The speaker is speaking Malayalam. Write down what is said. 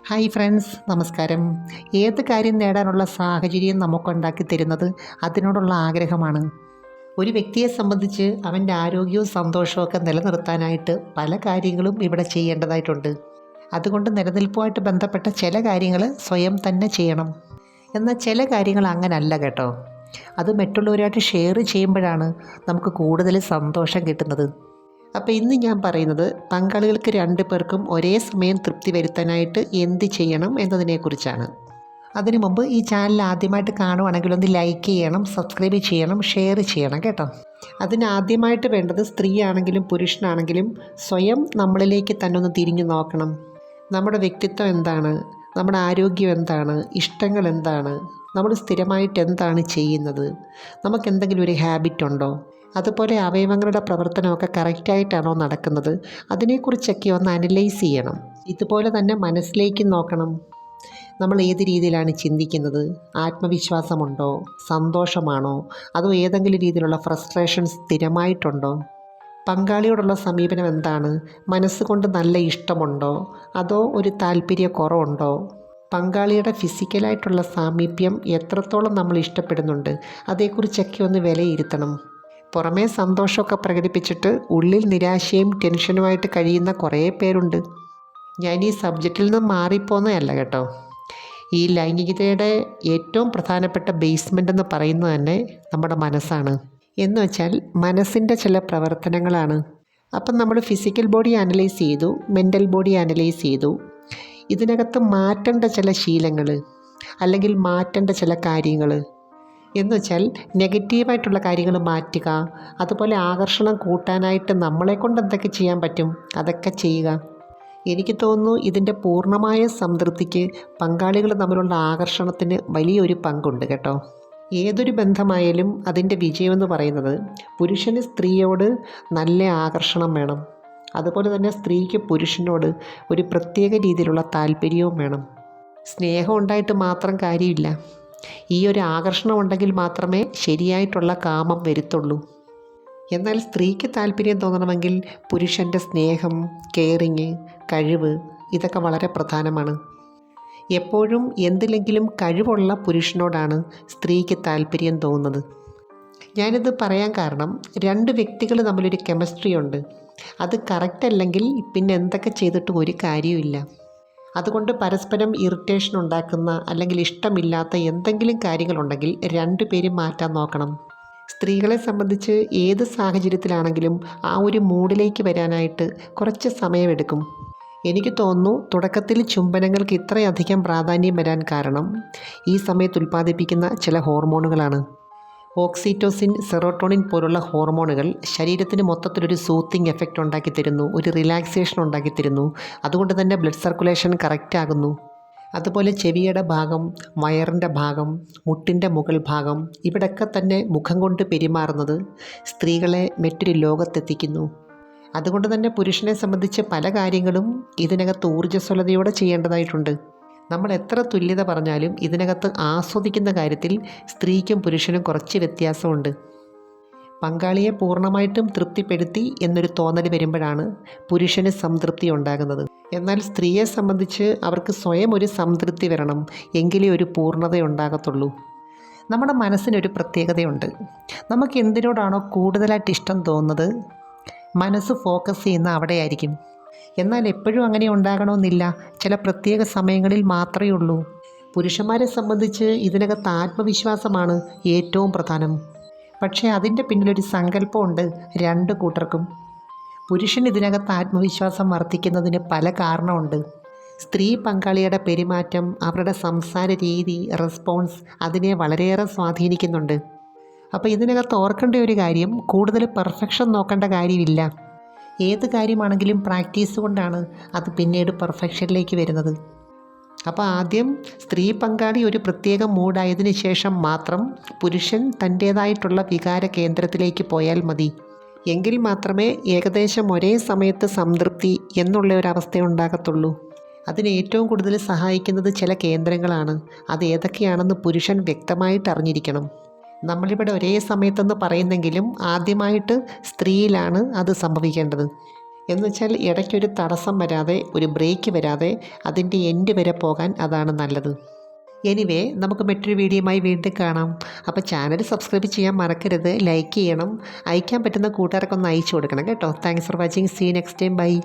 ഹായ് ഫ്രണ്ട്സ്, നമസ്കാരം. ഏത് കാര്യം നേടാനുള്ള സാഹചര്യം നമുക്കുണ്ടാക്കി തരുന്നത് അതിനോടുള്ള ആഗ്രഹമാണ്. ഒരു വ്യക്തിയെ സംബന്ധിച്ച് അവൻ്റെ ആരോഗ്യവും സന്തോഷവും ഒക്കെ നിലനിർത്താനായിട്ട് പല കാര്യങ്ങളും ഇവിടെ ചെയ്യേണ്ടതായിട്ടുണ്ട്. അതുകൊണ്ട് നിലനിൽപ്പുമായിട്ട് ബന്ധപ്പെട്ട ചില കാര്യങ്ങൾ സ്വയം തന്നെ ചെയ്യണം. എന്നാൽ ചില കാര്യങ്ങൾ അങ്ങനല്ല കേട്ടോ. അത് മറ്റുള്ളവരുമായിട്ട് ഷെയർ ചെയ്യുമ്പോഴാണ് നമുക്ക് കൂടുതൽ സന്തോഷം കിട്ടുന്നത്. അപ്പോൾ ഇന്ന് ഞാൻ പറയുന്നത് പങ്കാളികൾക്ക് രണ്ടു പേർക്കും ഒരേ സമയം തൃപ്തി വരുത്താനായിട്ട് എന്ത് ചെയ്യണം എന്നതിനെക്കുറിച്ചാണ്. അതിനു മുമ്പ് ഈ ചാനൽ ആദ്യമായിട്ട് കാണുവാണെങ്കിൽ ഒന്ന് ലൈക്ക് ചെയ്യണം, സബ്സ്ക്രൈബ് ചെയ്യണം, ഷെയർ ചെയ്യണം കേട്ടോ. അതിനാദ്യമായിട്ട് വേണ്ടത് സ്ത്രീയാണെങ്കിലും പുരുഷനാണെങ്കിലും സ്വയം നമ്മളിലേക്ക് തന്നെ ഒന്ന് തിരിഞ്ഞു നോക്കണം. നമ്മുടെ വ്യക്തിത്വം എന്താണ്, നമ്മുടെ ആരോഗ്യം എന്താണ്, ഇഷ്ടങ്ങൾ എന്താണ്, നമ്മൾ സ്ഥിരമായിട്ട് എന്താണ് ചെയ്യുന്നത്, നമുക്കെന്തെങ്കിലും ഒരു ഹാബിറ്റ് ഉണ്ടോ, അതുപോലെ അവയവങ്ങളുടെ പ്രവർത്തനമൊക്കെ കറക്റ്റായിട്ടാണോ നടക്കുന്നത്, അതിനെക്കുറിച്ചൊക്കെ ഒന്ന് അനലൈസ് ചെയ്യണം. ഇതുപോലെ തന്നെ മനസ്സിലേക്ക് നോക്കണം. നമ്മൾ ഏത് രീതിയിലാണ് ചിന്തിക്കുന്നത്, ആത്മവിശ്വാസമുണ്ടോ, സന്തോഷമാണോ, അതോ ഏതെങ്കിലും രീതിയിലുള്ള ഫ്രസ്ട്രേഷൻ സ്ഥിരമായിട്ടുണ്ടോ, പങ്കാളിയോടുള്ള സമീപനം എന്താണ്, മനസ്സുകൊണ്ട് നല്ല ഇഷ്ടമുണ്ടോ, അതോ ഒരു താല്പര്യക്കുറവുണ്ടോ, പങ്കാളിയുടെ ഫിസിക്കലായിട്ടുള്ള സാമീപ്യം എത്രത്തോളം നമ്മൾ ഇഷ്ടപ്പെടുന്നുണ്ട്, അതേക്കുറിച്ചൊക്കെ ഒന്ന് വിലയിരുത്തണം. പുറമേ സന്തോഷമൊക്കെ പ്രകടിപ്പിച്ചിട്ട് ഉള്ളിൽ നിരാശയും ടെൻഷനുമായിട്ട് കഴിയുന്ന കുറേ പേരുണ്ട്. ഞാൻ ഈ സബ്ജക്റ്റിൽ നിന്ന് മാറിപ്പോകുന്നതല്ല കേട്ടോ. ഈ ലൈംഗികതയുടെ ഏറ്റവും പ്രധാനപ്പെട്ട ബേസ്മെൻ്റ് എന്ന് പറയുന്നത് തന്നെ നമ്മുടെ മനസ്സാണ്. എന്ന് വെച്ചാൽ മനസ്സിൻ്റെ ചില പ്രവർത്തനങ്ങളാണ്. അപ്പം നമ്മൾ ഫിസിക്കൽ ബോഡി അനലൈസ് ചെയ്തു, മെൻ്റൽ ബോഡി അനലൈസ് ചെയ്തു. ഇതിനകത്ത് മാറ്റേണ്ട ചില ശീലങ്ങൾ അല്ലെങ്കിൽ മാറ്റേണ്ട ചില കാര്യങ്ങൾ എന്ന് വെച്ചാൽ നെഗറ്റീവായിട്ടുള്ള കാര്യങ്ങൾ മാറ്റുക, അതുപോലെ ആകർഷണം കൂട്ടാനായിട്ട് നമ്മളെക്കൊണ്ട് എന്തൊക്കെ ചെയ്യാൻ പറ്റും അതൊക്കെ ചെയ്യുക. എനിക്ക് തോന്നുന്നു ഇതിൻ്റെ പൂർണ്ണമായ സംതൃപ്തിക്ക് പങ്കാളികൾ തമ്മിലുള്ള ആകർഷണത്തിന് വലിയൊരു പങ്കുണ്ട് കേട്ടോ. ഏതൊരു ബന്ധമായാലും അതിൻ്റെ വിജയമെന്ന് പറയുന്നത് പുരുഷന് സ്ത്രീയോട് നല്ല ആകർഷണം വേണം, അതുപോലെ തന്നെ സ്ത്രീക്ക് പുരുഷനോട് ഒരു പ്രത്യേക രീതിയിലുള്ള താല്പര്യവും വേണം. സ്നേഹം ഉണ്ടായിട്ട് മാത്രം കാര്യമില്ല. ഈ ഒരു ആകർഷണം ഉണ്ടെങ്കിൽ മാത്രമേ ശരിയായിട്ടുള്ള കാമം വരുത്തുള്ളൂ. എന്നാൽ സ്ത്രീക്ക് താല്പര്യം തോന്നണമെങ്കിൽ പുരുഷൻ്റെ സ്നേഹം, കെയറിങ്, കഴിവ് ഇതൊക്കെ വളരെ പ്രധാനമാണ്. എപ്പോഴും എന്തിലെങ്കിലും കഴിവുള്ള പുരുഷനോടാണ് സ്ത്രീക്ക് താല്പര്യം തോന്നുന്നത്. ഞാനിത് പറയാൻ കാരണം രണ്ട് വ്യക്തികൾ തമ്മിലൊരു കെമിസ്ട്രി ഉണ്ട്. അത് കറക്റ്റ് അല്ലെങ്കിൽ പിന്നെ എന്തൊക്കെ ചെയ്തിട്ടും ഒരു കാര്യവുമില്ല. അതുകൊണ്ട് പരസ്പരം ഇറിറ്റേഷൻ ഉണ്ടാക്കുന്ന അല്ലെങ്കിൽ ഇഷ്ടമില്ലാത്ത എന്തെങ്കിലും കാര്യങ്ങളുണ്ടെങ്കിൽ രണ്ടുപേരും മാറ്റാൻ നോക്കണം. സ്ത്രീകളെ സംബന്ധിച്ച് ഏത് സാഹചര്യത്തിലാണെങ്കിലും ആ ഒരു മൂഡിലേക്ക് വരാനായിട്ട് കുറച്ച് സമയമെടുക്കും. എനിക്ക് തോന്നുന്നു തുടക്കത്തിൽ ചുംബനങ്ങൾക്ക് ഇത്രയധികം പ്രാധാന്യം വരാൻ കാരണം ഈ സമയത്ത് ഉൽപ്പാദിപ്പിക്കുന്ന ചില ഹോർമോണുകളാണ്. ഓക്സിറ്റോസിൻ, സെറോട്ടോണിൻ പോലുള്ള ഹോർമോണുകൾ ശരീരത്തിന് മൊത്തത്തിലൊരു സൂത്തിങ് എഫക്റ്റ് ഉണ്ടാക്കി തരുന്നു, ഒരു റിലാക്സേഷൻ ഉണ്ടാക്കി തരുന്നു. അതുകൊണ്ട് തന്നെ ബ്ലഡ് സർക്കുലേഷൻ കറക്റ്റ് ആകുന്നു. അതുപോലെ ചെവിയുടെ ഭാഗം, വയറിൻ്റെ ഭാഗം, മുട്ടിൻ്റെ മുകൾ ഭാഗം ഇവിടെയൊക്കെ തന്നെ മുഖം കൊണ്ട് പെരുമാറുന്നത് സ്ത്രീകളെ മറ്റൊരു ലോകത്തെത്തിക്കുന്നു. അതുകൊണ്ട് തന്നെ പുരുഷനെ സംബന്ധിച്ച് പല കാര്യങ്ങളും ഇതിനകത്ത് ഊർജ്ജസ്വലതയോടെ ചെയ്യേണ്ടതായിട്ടുണ്ട്. നമ്മൾ എത്ര തുല്യത പറഞ്ഞാലും ഇതിനകത്ത് ആസ്വദിക്കുന്ന കാര്യത്തിൽ സ്ത്രീക്കും പുരുഷനും കുറച്ച് വ്യത്യാസമുണ്ട്. പങ്കാളിയെ പൂർണ്ണമായിട്ടും തൃപ്തിപ്പെടുത്തി എന്നൊരു തോന്നൽ വരുമ്പോഴാണ് പുരുഷന് സംതൃപ്തി ഉണ്ടാകുന്നത്. എന്നാൽ സ്ത്രീയെ സംബന്ധിച്ച് അവർക്ക് സ്വയം ഒരു സംതൃപ്തി വരണം, എങ്കിലേ ഒരു പൂർണ്ണത ഉണ്ടാകത്തുള്ളൂ. നമ്മുടെ മനസ്സിനൊരു പ്രത്യേകതയുണ്ട്. നമുക്ക് എന്തിനോടാണോ കൂടുതലായിട്ട് ഇഷ്ടം തോന്നുന്നത് മനസ്സ് ഫോക്കസ് ചെയ്യുന്ന അവിടെയായിരിക്കും. എന്നാൽ എപ്പോഴും അങ്ങനെ ഉണ്ടാകണമെന്നില്ല, ചില പ്രത്യേക സമയങ്ങളിൽ മാത്രമേ ഉള്ളൂ. പുരുഷന്മാരെ സംബന്ധിച്ച് ഇതിനകത്ത് ആത്മവിശ്വാസമാണ് ഏറ്റവും പ്രധാനം. പക്ഷേ അതിൻ്റെ പിന്നിലൊരു സങ്കല്പമുണ്ട് രണ്ടു കൂട്ടർക്കും. പുരുഷൻ ഇതിനകത്ത് ആത്മവിശ്വാസം വർദ്ധിക്കുന്നതിന് പല കാരണമുണ്ട്. സ്ത്രീ പങ്കാളിയുടെ പെരുമാറ്റം, അവരുടെ സംസാര രീതി, റെസ്പോൺസ് അതിനെ വളരെയേറെ സ്വാധീനിക്കുന്നുണ്ട്. അപ്പോൾ ഇതിനകത്ത് ഓർക്കേണ്ട ഒരു കാര്യം, കൂടുതൽ പെർഫെക്ഷൻ നോക്കേണ്ട കാര്യമില്ല. ഏത് കാര്യമാണെങ്കിലും പ്രാക്ടീസ് കൊണ്ടാണ് അത് പിന്നീട് പെർഫെക്ഷനിലേക്ക് വരുന്നത്. അപ്പോൾ ആദ്യം സ്ത്രീ പങ്കാളി ഒരു പ്രത്യേക മൂഡായതിനു ശേഷം മാത്രം പുരുഷൻ തൻ്റേതായിട്ടുള്ള വികാര കേന്ദ്രത്തിലേക്ക് പോയാൽ മതി. എങ്കിൽ മാത്രമേ ഏകദേശം ഒരേ സമയത്ത് സംതൃപ്തി എന്നുള്ള ഒരവസ്ഥ ഉണ്ടാകത്തുള്ളൂ. അതിന് ഏറ്റവും കൂടുതൽ സഹായിക്കുന്നത് ചില കേന്ദ്രങ്ങളാണ്. അത് ഏതൊക്കെയാണെന്ന് പുരുഷൻ വ്യക്തമായിട്ട് അറിഞ്ഞിരിക്കണം. നമ്മളിവിടെ ഒരേ സമയത്തെന്ന് പറയുന്നെങ്കിലും ആദ്യമായിട്ട് സ്ത്രീയിലാണ് അത് സംഭവിക്കേണ്ടത്. എന്നുവെച്ചാൽ ഇടയ്ക്കൊരു തടസ്സം വരാതെ, ഒരു ബ്രേക്ക് വരാതെ അതിൻ്റെ എൻഡ് വരെ പോകാൻ അതാണ് നല്ലത്. എനിവേ, നമുക്ക് മറ്റൊരു വീഡിയോയുമായി വീണ്ടും കാണാം. അപ്പോൾ ചാനൽ സബ്സ്ക്രൈബ് ചെയ്യാൻ മറക്കരുത്, ലൈക്ക് ചെയ്യണം, അയക്കാൻ പറ്റുന്ന കൂട്ടുകാർക്കൊന്ന് അയച്ചു കൊടുക്കണം കേട്ടോ. Thanks for watching. See next time. By.